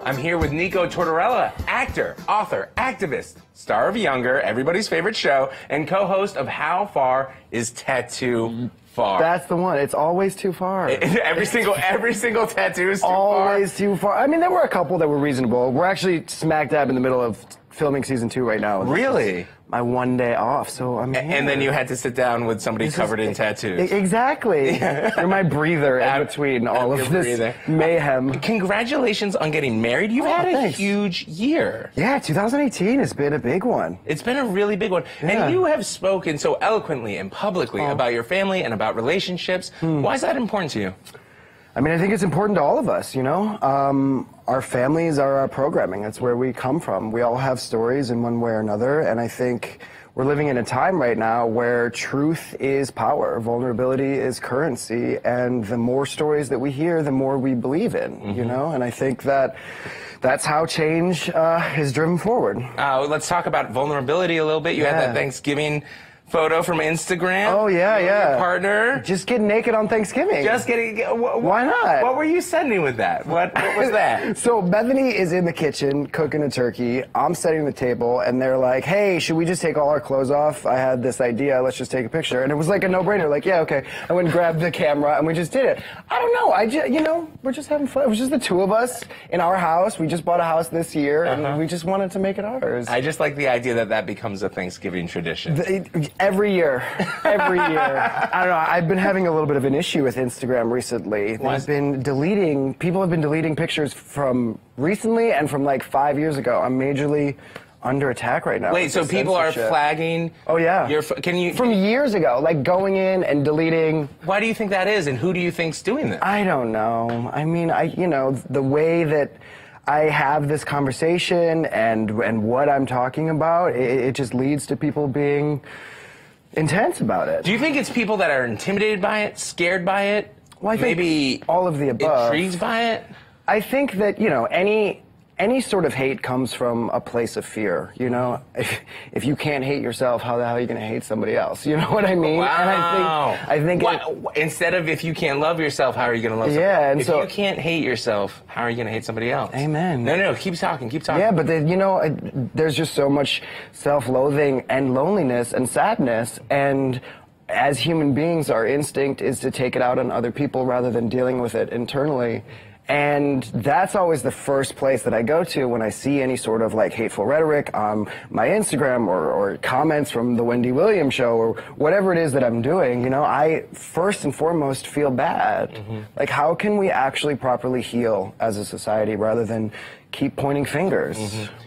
I'm here with Nico Tortorella, actor, author, activist, star of Younger, everybody's favorite show, and co-host of How Far Is Tattoo Far? That's the one. It's always too far. every single tattoo is too always too far. I mean, there were a couple that were reasonable. We're actually smack dab in the middle of filming season 2 right now. Really? My one day off, so I'm here. And then you had to sit down with somebody covered in tattoos. Exactly. You're my breather in between all of this mayhem. Congratulations on getting married. You've had a huge year. Yeah, 2018 has been a big one. It's been a really big one. Yeah. And you have spoken so eloquently and publicly about your family and about relationships. Why is that important to you? I mean, I think it's important to all of us, you know? Our families are our programming. That's where we come from. We all have stories in one way or another, and I think we're living in a time right now where truth is power, vulnerability is currency, and the more stories that we hear, the more we believe in, you know? And I think that that's how change is driven forward. Let's talk about vulnerability a little bit. You had that Thanksgiving photo from Instagram. Oh, yeah, yeah. Your partner. Just get naked on Thanksgiving. Just getting... Why not? What were you sending with that? What was that? So Bethany is in the kitchen cooking a turkey. I'm setting the table, and they're like, hey, should we just take all our clothes off? I had this idea. Let's just take a picture. And it was like a no-brainer. Like, yeah, okay. I went and grabbed the camera, and we just did it. I don't know. You know, we're just having fun. It was just the two of us in our house. We just bought a house this year, and we just wanted to make it ours. I just like the idea that that becomes a Thanksgiving tradition. Every year. Every year. I don't know. I've been having a little bit of an issue with Instagram recently. People have been deleting pictures from recently and from like 5 years ago. I'm majorly under attack right now. Wait, so people are flagging? Oh, yeah. From years ago, like going in and deleting. Why do you think that is, and who do you think's doing this? I don't know. I mean, you know, the way that I have this conversation and what I'm talking about, it just leads to people being intense about it. Do you think it's people that are intimidated by it, scared by it? Well, I think maybe all of the above. Intrigued by it? I think that, you know, any sort of hate comes from a place of fear, you know? If you can't hate yourself, how the hell are you going to hate somebody else? You know what I mean? Wow. And I think instead of if you can't love yourself, how are you going to love somebody else? Yeah, and if you can't hate yourself, how are you going to hate somebody else? Amen. No, keep talking. Yeah, but you know, there's just so much self-loathing and loneliness and sadness, and as human beings, our instinct is to take it out on other people rather than dealing with it internally. And that's always the first place that I go to when I see any sort of like hateful rhetoric on my Instagram or comments from the Wendy Williams show or whatever it is that I'm doing. You know, I first and foremost feel bad. Like, how can we actually properly heal as a society rather than keep pointing fingers?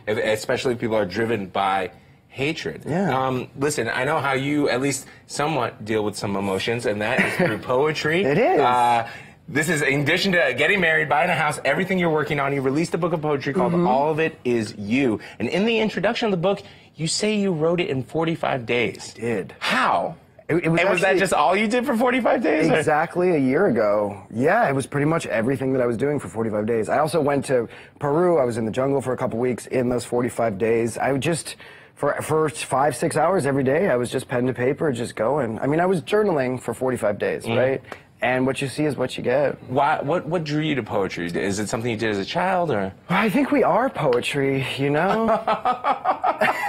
Especially if people are driven by hatred. Yeah. Listen, I know how you at least somewhat deal with some emotions, and that is through poetry. It is. This is, in addition to getting married, buying a house, everything you're working on, you released a book of poetry called All of It Is You. And in the introduction of the book, you say you wrote it in 45 days. I did. How? Was that just all you did for 45 days? Exactly a year ago. Yeah, it was pretty much everything that I was doing for 45 days. I also went to Peru. I was in the jungle for a couple weeks in those 45 days. I would just... For 5-6 hours every day, I was just pen to paper, just going. I mean, I was journaling for 45 days, right? And what you see is what you get. What drew you to poetry? Is it something you did as a child, or? Well, I think we are poetry, you know?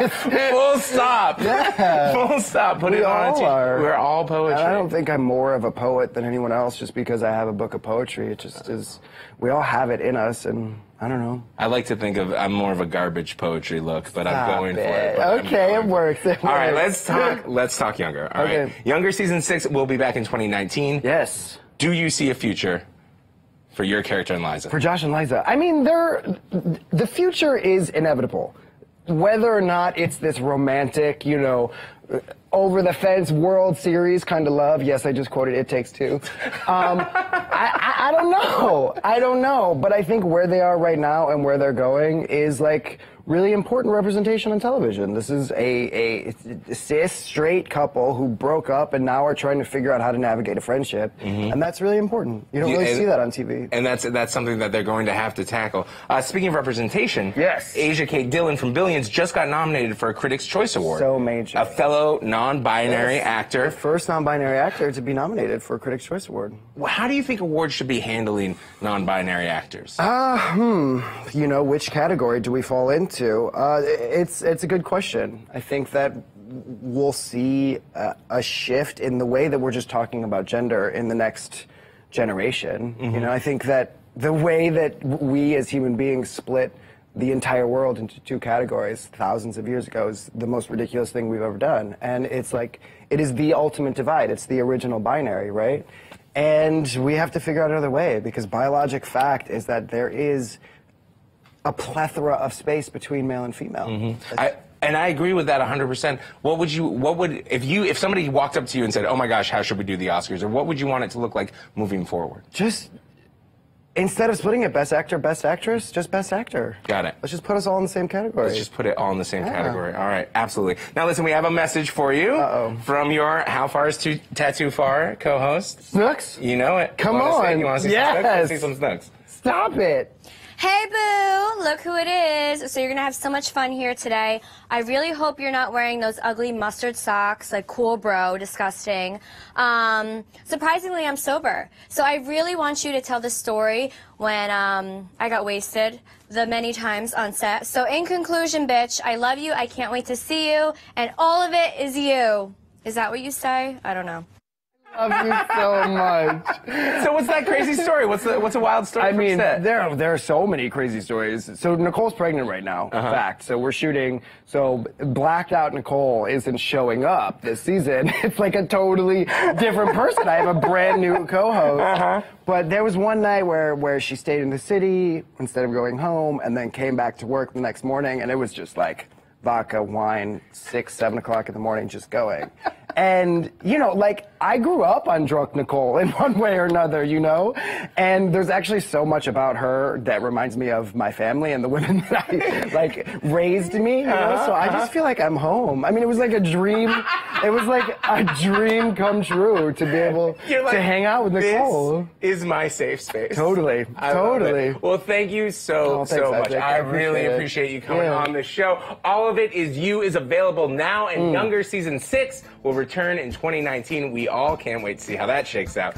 Full stop. Yeah. Full stop. Put it on. We're all poetry. And I don't think I'm more of a poet than anyone else just because I have a book of poetry. It just is. We all have it in us, and I don't know. I like to think of I'm more of a garbage poetry look, but I'm going for it. Okay, it works. All right, let's talk Younger. All right. Younger season 6 will be back in 2019. Yes. Do you see a future for your character and Liza? For Josh and Liza. I mean, the future is inevitable. Whether or not it's this romantic, you know, over-the-fence World Series kind of love. Yes, I just quoted It Takes Two. I don't know. I don't know. But I think where they are right now and where they're going is, like, really important representation on television. This is a cis, straight couple who broke up and now are trying to figure out how to navigate a friendship. And that's really important. You don't really see that on TV. And that's something that they're going to have to tackle. Speaking of representation, yes, Asia Kate Dillon from Billions just got nominated for a Critics' Choice Award. So major. A fellow non-binary actor. The first non-binary actor to be nominated for a Critics' Choice Award. Well, how do you think awards should be handling non-binary actors? You know, which category do we fall into? It's a good question. I think that we'll see a shift in the way that we're just talking about gender in the next generation. You know, I think that the way that we as human beings split the entire world into two categories thousands of years ago is the most ridiculous thing we've ever done. And it's like, it is the ultimate divide. It's the original binary, right? And we have to figure out another way, because biologic fact is that there is a plethora of space between male and female. And I agree with that 100%. If somebody walked up to you and said, "Oh my gosh, how should we do the Oscars?" or what would you want it to look like moving forward? Just, instead of splitting it, best actor, best actress, just best actor. Got it. Let's just put us all in the same category. Let's just put it all in the same category. All right, absolutely. Now listen, we have a message for you from your How Far Is Tattoo Far co-host. Snooks? You know it. Come on. You want to see some Snooks? Let's see some Snooks. Stop it. Hey boo, look who it is. So you're gonna have so much fun here today. I really hope you're not wearing those ugly mustard socks, like cool bro, disgusting. Surprisingly, I'm sober. So I really want you to tell the story when I got wasted the many times on set. So in conclusion, bitch, I love you, I can't wait to see you, and all of it is you. Is that what you say? I don't know. Love you so much. So what's that crazy story? What's a wild story? I mean, set? there are so many crazy stories. So Nicole's pregnant right now. Fact. So we're shooting. So blacked out Nicole isn't showing up this season. It's like a totally different person. I have a brand new co-host. But there was one night where she stayed in the city instead of going home, and then came back to work the next morning, and it was just like vodka, wine, 6, 7 o'clock in the morning, just going. And, you know, like, I grew up on drunk Nicole in one way or another, you know? And there's actually so much about her that reminds me of my family and the women that I, like, raised me, you know? So I just feel like I'm home. I mean, it was like a dream. It was like a dream come true to be able to hang out with Nicole. This is my safe space. Totally. Totally. Well, thank you so much. I really appreciate you coming on this show. All of It Is You is available now, and Younger Season 6 will return in 2019. We all can't wait to see how that shakes out.